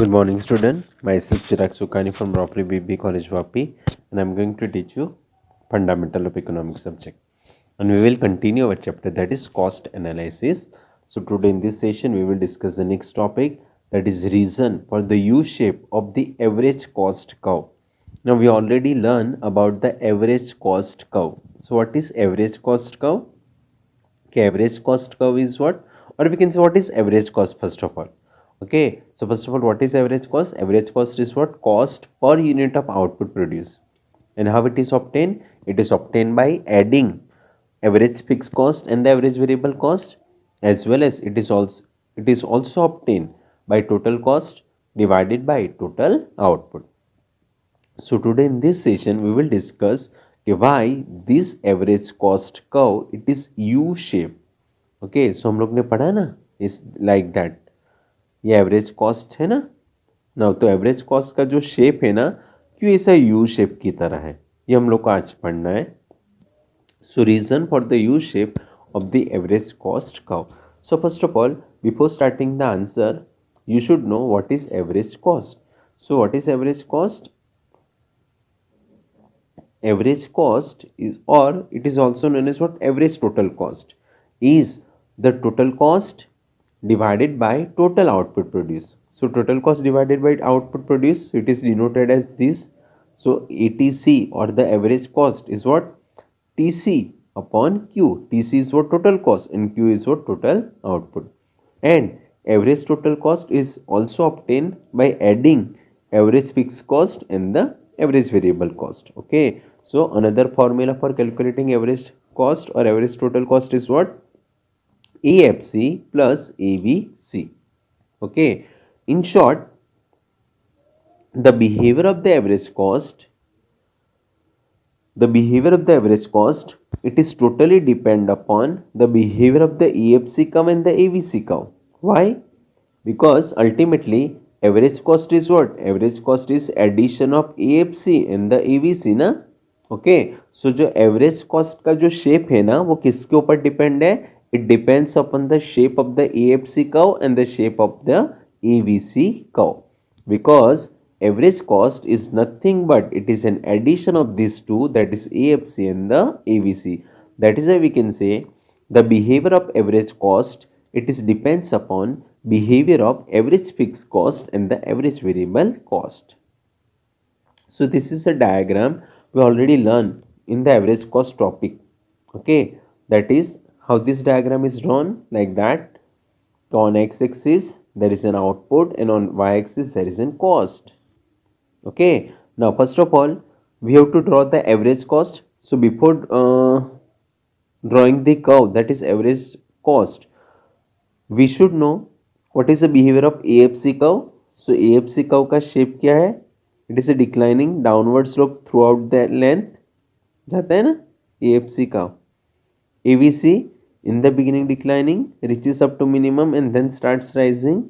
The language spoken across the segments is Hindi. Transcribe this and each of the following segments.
Good morning, student. Myself Chirag Sukhani from Ropri BB College Vapi, and I'm going to teach you fundamental of economics subject. And we will continue our chapter, that is cost analysis. So today in this session we will discuss the next topic, that is reason for the U shape of the average cost curve. Now we already learned about the average cost curve. So what is average cost curve? Okay, average cost curve is what, or we can say what is average cost first of all. Okay, so first of all, what is average cost? Average cost is what? Cost per unit of output produced. And how it is obtained? It is obtained by adding average fixed cost and the average variable cost, as well as it is also obtained by total cost divided by total output. So today in this session we will discuss why this average cost curve it is U shape. Okay so हम लोग ने पढ़ा ना इस लाइक दैट, ये एवरेज कॉस्ट है ना ना, तो एवरेज कॉस्ट का जो शेप है ना क्यों ऐसा यू शेप की तरह है, ये हम लोग को आज पढ़ना है. So reason for the U shape of the average cost curve. So first of all before starting the answer you should know what is average cost. So what is average cost? Average cost is, or it is also known as what, average total cost, is the total cost divided by total output produced. So total cost divided by output produced, it is denoted as this. So ATC or the average cost is what, TC upon Q. TC is what, total cost, and Q is what, total output. And average total cost is also obtained by adding average fixed cost and the average variable cost. Okay, so another formula for calculating average cost or average total cost is what, AFC plus AVC. Okay, in short, the behavior of the average cost, it is totally depend upon the behavior of the AFC curve and the AVC curve. Why? Because ultimately average cost is what, average cost is addition of AFC and the AVC ना. ओके, सो जो एवरेज कॉस्ट का जो शेप है ना वो किसके ऊपर डिपेंड है? It depends upon the shape of the AFC curve and the shape of the AVC curve, because average cost is nothing but it is an addition of these two, that is AFC and the AVC. That is why we can say the behavior of average cost, it is depends upon behavior of average fixed cost and the average variable cost. So this is a diagram we already learned in the average cost topic. Okay, that is how this diagram is drawn, like that. So on x-axis there is an output and on y-axis there is an cost. Okay, now first of all we have to draw the average cost. So before drawing the curve, that is average cost, we should know what is the behavior of AFC curve. So AFC curve का shape क्या है? It is a declining downward slope throughout the length, जाता है ना AFC curve. AVC in the beginning declining, reaches up to minimum and then starts rising.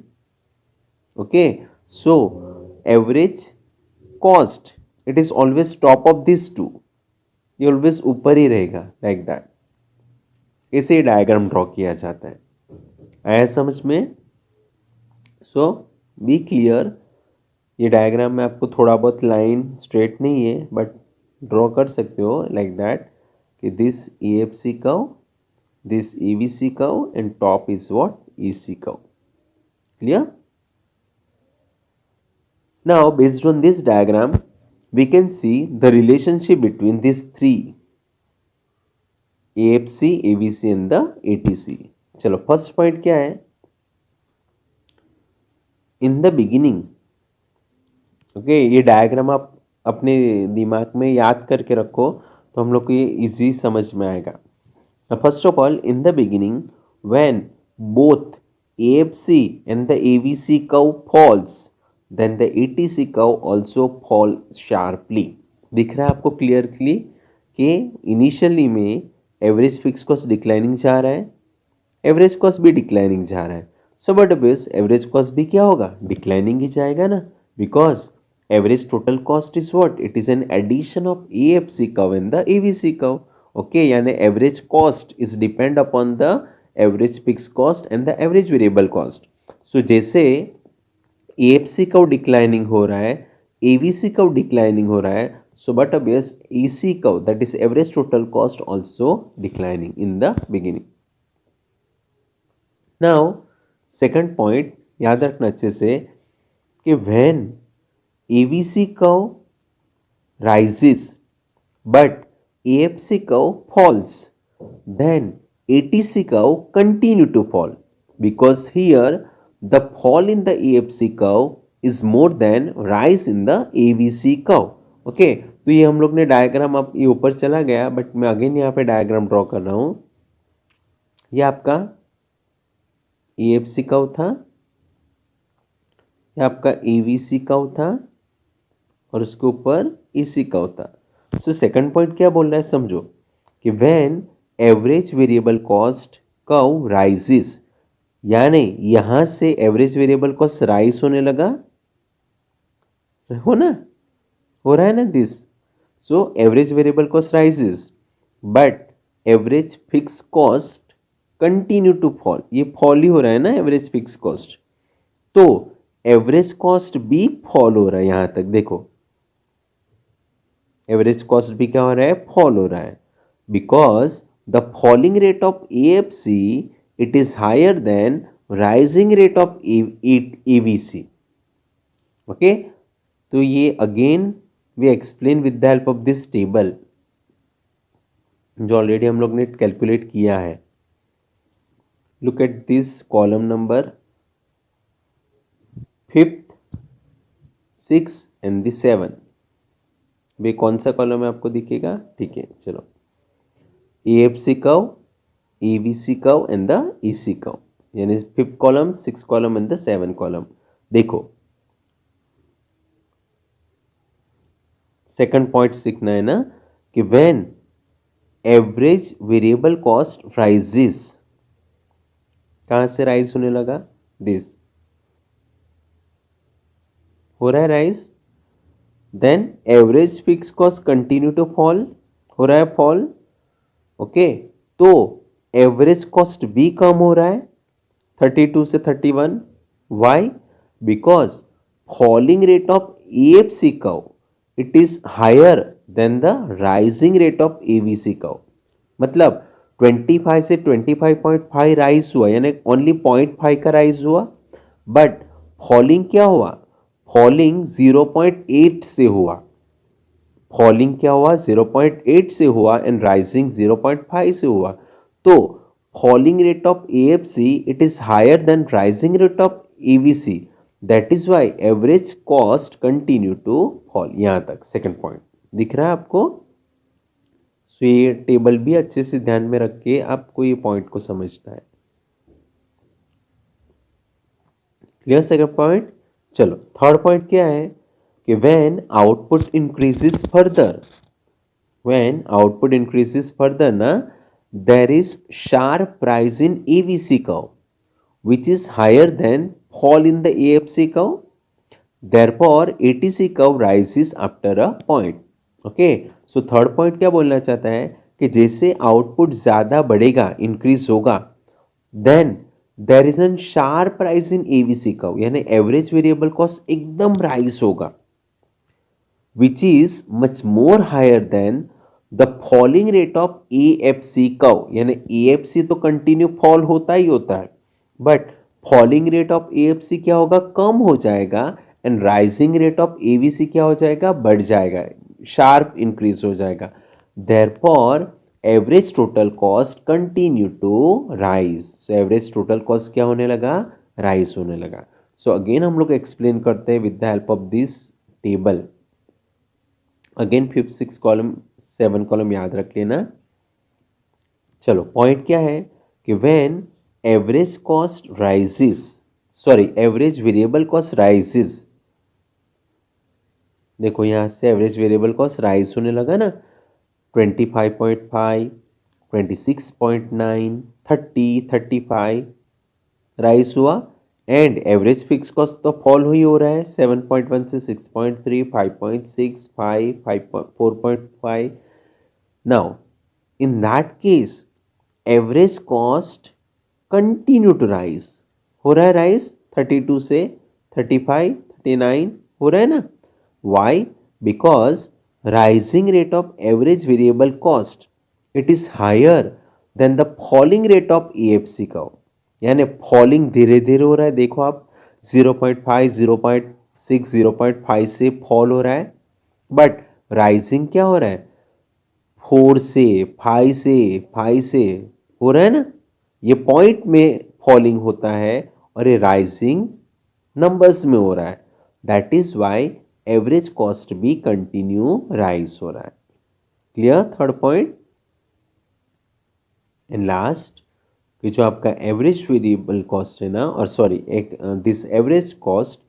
Okay, so average cost, it is always top of these two, ये always ऊपर ही रहेगा, like that. इसे डायग्राम ड्रॉ किया जाता है. आया समझ में? सो बी क्लियर. ये डायग्राम में आपको थोड़ा बहुत लाइन स्ट्रेट नहीं है बट ड्रॉ कर सकते हो, लाइक दैट, कि this AFC curve, this AVC curve and top is what, EC curve. Clear? Now based on this diagram we can see the relationship between these three, AFC, AVC and the ATC. चलो फर्स्ट पॉइंट क्या है? इन द बिगिनिंग, ओके, ये डायग्राम आप अपने दिमाग में याद करके रखो तो हम लोग को ये इजी समझ में आएगा. First of all, in the beginning when both AFC and the AVC curve falls, then the ATC curve also fall sharply. दिख रहा है आपको क्लियरली कि इनिशियली में एवरेज फिक्स कॉस्ट डिक्लाइनिंग जा रहा है, एवरेज कॉस्ट भी डिक्लाइनिंग जा रहा है. So but base average cost भी क्या होगा, डिक्लाइनिंग ही जाएगा ना, because average total cost is what, it is an addition of AFC curve and the AVC curve. Okay, यानी average cost is depend upon the average fixed cost and the average variable cost. So जैसे एएफसी कब डिक्लाइनिंग हो रहा है, एवीसी कब डिक्लाइनिंग हो रहा है, so but obvious EC curve, that is average total cost, also declining in the beginning. Now second point याद रखना अच्छे से कि when AVC curve rises but AFC curve falls, then ATC curve continue to fall, because here the fall in the AFC curve is more than rise in the AVC curve. Okay तो ये हम लोग ने डायग्राम, अब ये ऊपर चला गया बट मैं अगेन यहाँ पे डायग्राम ड्रॉ कर रहा हूँ. ये आपका AFC कर्व था, ये आपका AVC कर्व था और उसके ऊपर EC कर्व था. सो सेकंड पॉइंट क्या बोल रहा है समझो कि when average variable cost curve rises, यानी यहां से एवरेज वेरिएबल कॉस्ट राइज होने लगा, हो ना, हो रहा है ना this. So average variable cost rises but average fix cost continue to fall. ये फॉल ही हो रहा है ना एवरेज फिक्स कॉस्ट, तो एवरेज कॉस्ट भी फॉल हो रहा है. यहां तक देखो एवरेज कॉस्ट भी क्या हो रहा है, फॉल हो रहा है, because the falling rate of AFC it is higher than rising rate of AVC. Okay तो ये again we explain with the help of this table जो ऑलरेडी हम लोग ने कैलकुलेट किया है. Look at this column number 5th 6 and the 7. भाई कौन सा कॉलम है आपको दिखेगा, ठीक है चलो. AFC curve, AVC curve and the EC curve, यानी 5th column, 6th column and the 7th column. देखो सेकंड पॉइंट सीखना है ना कि when average variable cost rises, कहां से राइज होने लगा, दिस हो रहा है rise, then average fix cost continue to fall, हो रहा है फॉल. ओके तो एवरेज कॉस्ट भी कम हो रहा है 32 से 31. Why, because falling rate of AFC curve it is higher than the rising rate of AVC curve. मतलब 25 से 25.5 राइज हुआ, यानी ओनली 0.5 का राइज हुआ, बट फॉलिंग क्या हुआ, फॉलिंग 0.8 से हुआ. फॉलिंग क्या हुआ, 0.8 से हुआ एंड राइजिंग 0.5 से हुआ. तो falling rate of AFC it is higher than rising rate of AVC, that is why average cost continue to fall. यहां तक सेकंड पॉइंट दिख रहा है आपको. सो ये टेबल भी अच्छे से ध्यान में रख के आपको ये पॉइंट को समझना है. Clear second point. चलो थर्ड पॉइंट क्या है कि when output increases further, when output increases further ना, there is sharp rise in AVC curve which is higher than fall in the AFC curve. Therefore ATC curve rises after a point. Okay, so third point क्या बोलना चाहता है कि जैसे आउटपुट ज़्यादा बढ़ेगा, इंक्रीज होगा, then there is an sharp rise in AVC curve, यानी एवरेज वेरिएबल कॉस्ट एकदम राइज होगा, which is much more higher than the falling rate of AFC curve. यानी AFC तो कंटिन्यू फॉल होता ही होता है, but fouling rate of AFC क्या होगा, कम हो जाएगा, and rising rate of AVC क्या हो जाएगा, बढ़ जाएगा, शार्प इंक्रीज हो जाएगा. Therefore average total cost continue to rise. So average total cost क्या होने लगा, राइज होने लगा. सो अगेन हम लोग एक्सप्लेन करते हैं with the help of this table. Again 5th 6th column 7th column याद रख लेना. चलो पॉइंट क्या है कि when average cost rises, sorry average variable cost rises, देखो यहां से एवरेज वेरिएबल कॉस्ट राइज होने लगा ना, 25.5, 26.9, 30, 35 राइज हुआ, एंड एवरेज फिक्स कॉस्ट तो फॉल ही हो रहा है 7.1 से 6.3, 5.6, 5, 4.5. Now in that case average cost continue to rise, हो रहा है राइज 32 से 35, 39 हो रहा है ना. Why? Because rising rate of average variable cost it is higher than the falling rate of EFC curve. यानी फॉलिंग धीरे धीरे हो रहा है. देखो आप 0.5, 0.6, 0.5 से फॉल हो रहा है. बट राइजिंग क्या हो रहा है? 4 से 5 से 5 से हो रहा है ना. ये पॉइंट में फॉलिंग होता है और ये राइजिंग नंबर्स में हो रहा है. That is why average cost भी कंटिन्यू राइज हो रहा है. Clear? Third point. And last कि जो आपका एवरेज वेरिएबल कॉस्ट है ना, और सॉरी एक this average cost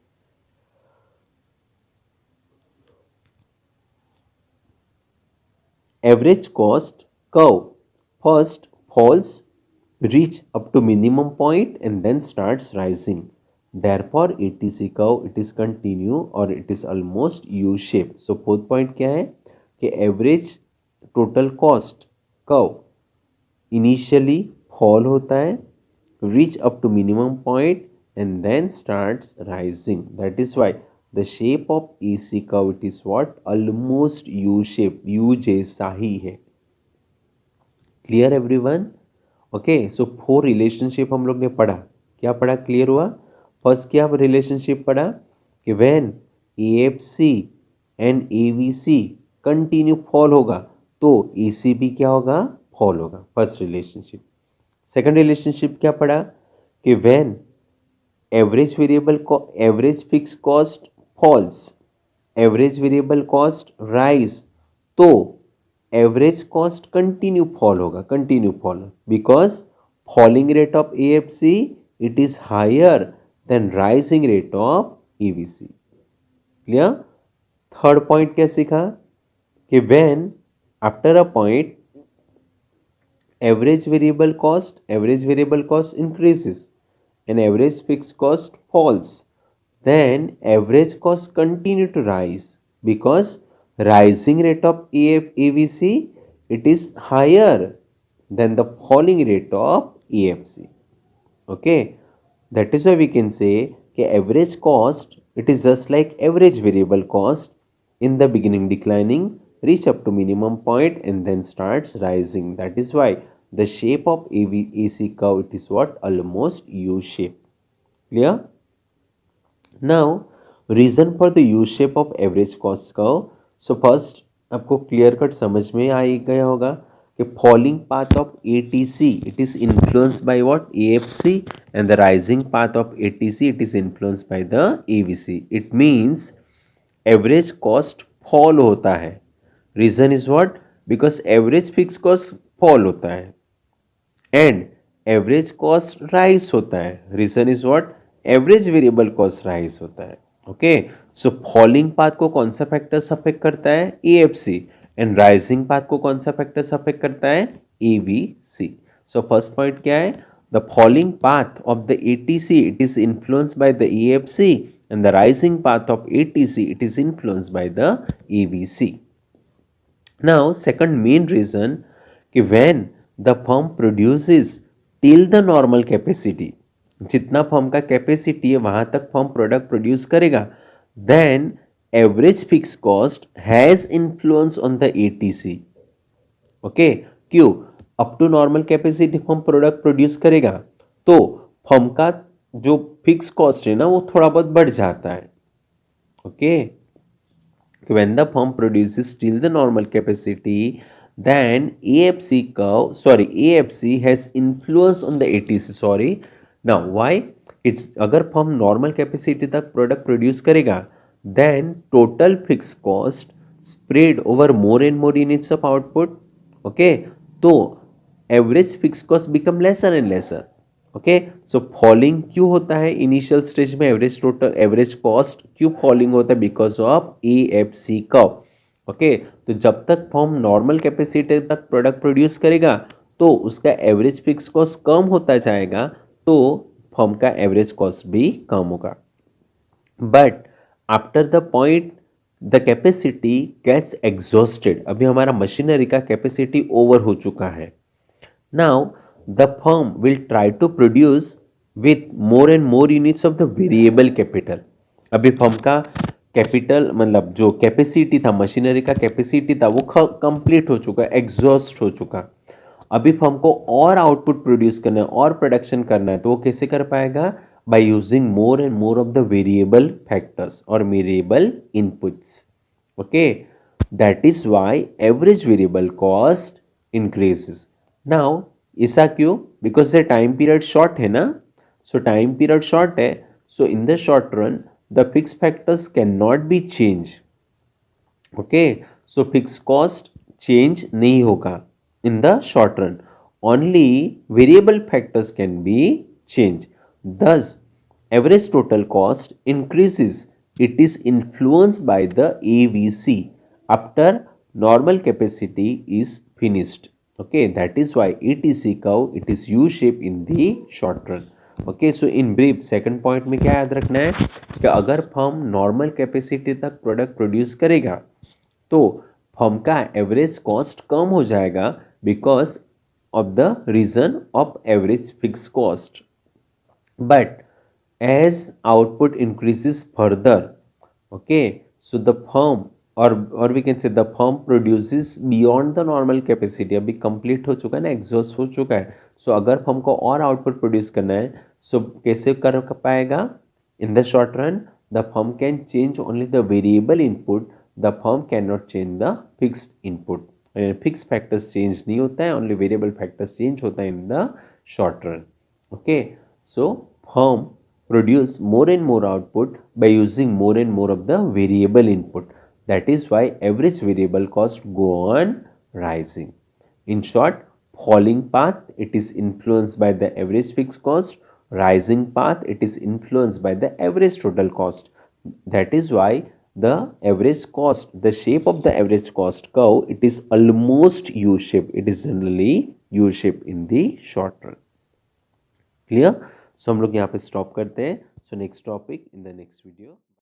curve first falls, reach up to minimum point and then starts rising. Therefore ETC curve it is continue or it is almost U shape. So fourth point क्या है कि average total cost curve initially fall होता है, reach up to minimum point and then starts rising. That is why the shape of EC curve it is what? Almost U shape. U जैसा ही है. Clear everyone? ओके. सो 4 रिलेशनशिप हम लोग ने पढ़ा. क्या पढ़ा? क्लियर हुआ? फर्स्ट क्या रिलेशनशिप पढ़ा कि when EFC and AVC continue fall होगा तो EC भी क्या होगा? फॉल होगा. First relationship. सेकंड रिलेशनशिप क्या पढ़ा कि when average fix cost falls, average variable cost rise, तो एवरेज कॉस्ट कंटिन्यू फॉल होगा. Continue fall because falling rate of AFC it is higher than rising rate of EVC. Clear? Third point क्या सीखा कि when after a point average variable cost increases and average fixed cost falls, then average cost continue to rise because rising rate of AVC it is higher than the falling rate of EFC. Okay, that is why we can say कि average cost it is just like average variable cost in the beginning declining, reach up to minimum point and then starts rising. That is why the shape of AC curve it is what? Almost U shape. Clear? Now reason for the U shape of average cost curve. So first आपको क्लियर कट समझ में आ ही गया होगा कि falling path of ATC it is influenced by what? AFC and the rising path of ATC it is influenced by the AVC. It means average cost fall होता है. Reason is what? Because average fix cost fall होता है एंड एवरेज कॉस्ट राइज होता है. Reason is what? Average variable cost rise होता है. ओके. सो फॉलिंग पाथ को कौन सा फैक्टर्स अफेक्ट करता है? EFC. एंड राइजिंग पाथ को कौन सा फैक्टर्स अफेक्ट करता है? EVC. सो फर्स्ट पॉइंट क्या है? The falling path of the ATC it is influenced by the EFC and the rising path of ATC it is influenced by the EVC. Now second main reason कि when the firm produces till the normal capacity, जितना फर्म का कैपेसिटी है वहां तक फर्म प्रोडक्ट प्रोड्यूस करेगा, then average fixed cost has influence on the ATC. Okay. क्यों? Up to normal capacity firm product produce करेगा तो फर्म का जो फिक्स कॉस्ट है ना वो थोड़ा बहुत बढ़ जाता है. Okay. When the firm produces till the normal capacity then AFC has influence on the ATC. Sorry. Now why? It's अगर फर्म नॉर्मल कैपेसिटी तक प्रोडक्ट प्रोड्यूस करेगा then total fix cost spread over more and more units of output. Okay. तो average fix cost become lesser and lesser. Okay. So falling क्यों होता है इनिशियल स्टेज में? एवरेज कॉस्ट क्यों फॉलिंग होता है? Because of AFC curve. Okay. तो जब तक फर्म नॉर्मल कैपेसिटी तक प्रोडक्ट प्रोड्यूस करेगा तो उसका एवरेज फिक्स कॉस्ट कम होता जाएगा तो फर्म का एवरेज कॉस्ट भी कम होगा. But after the point the capacity gets exhausted, अभी हमारा मशीनरी का कैपेसिटी ओवर हो चुका है. Now the firm will try to produce with more and more units of the variable capital. अभी फर्म का कैपिटल मतलब जो कैपेसिटी था, मशीनरी का कैपेसिटी था, वो कंप्लीट हो चुका है, एग्जॉस्ट हो चुका। अभी फर्म को और आउटपुट प्रोड्यूस करना है और प्रोडक्शन करना है, तो वो कैसे कर पाएगा? By using more and more of the variable factors और variable inputs. Okay, that is why average variable cost increases. Now ऐसा क्यों? Because the time period short है ना, सो टाइम पीरियड शॉर्ट है, so in the short run the fix factors can not be change. Okay, so fix cost change नहीं होगा in the short run, only variable factors can be change. Thus average total cost increases, it is influenced by the AVC after normal capacity is finished. Okay, that is why ETC curve, it is U shape in the short run. Okay, so in brief second point में क्या याद रखना है कि अगर फर्म नॉर्मल कैपेसिटी तक प्रोडक्ट प्रोड्यूस करेगा तो फर्म का एवरेज कॉस्ट कम हो जाएगा because of the reason of average fix cost. But as output increases further, okay, so the firm or we can say the firm produces beyond the normal capacity। अभी कंप्लीट हो चुका है ना, एग्जॉस्ट हो चुका है। सो अगर फर्म को और आउटपुट प्रोड्यूस करना है, सो कैसे कर पाएगा? इन the short run the firm can change only the variable input, the firm can not change the fixed input. Fix factors change नहीं होता है, ओनली वेरिएबल फैक्टर्स चेंज होता है इन the short run. Okay, so firm produce more and more output by using more and more of the variable input. That is why average variable cost go on rising. In short, falling path, it is influenced by the average fixed cost. Rising path, it is influenced by the average total cost. That is why the average cost, the shape of the average cost curve, it is almost U shape. It is generally U shape in the short run. Clear? So हम लोग यहाँ पे स्टॉप करते हैं। So next topic in the next video.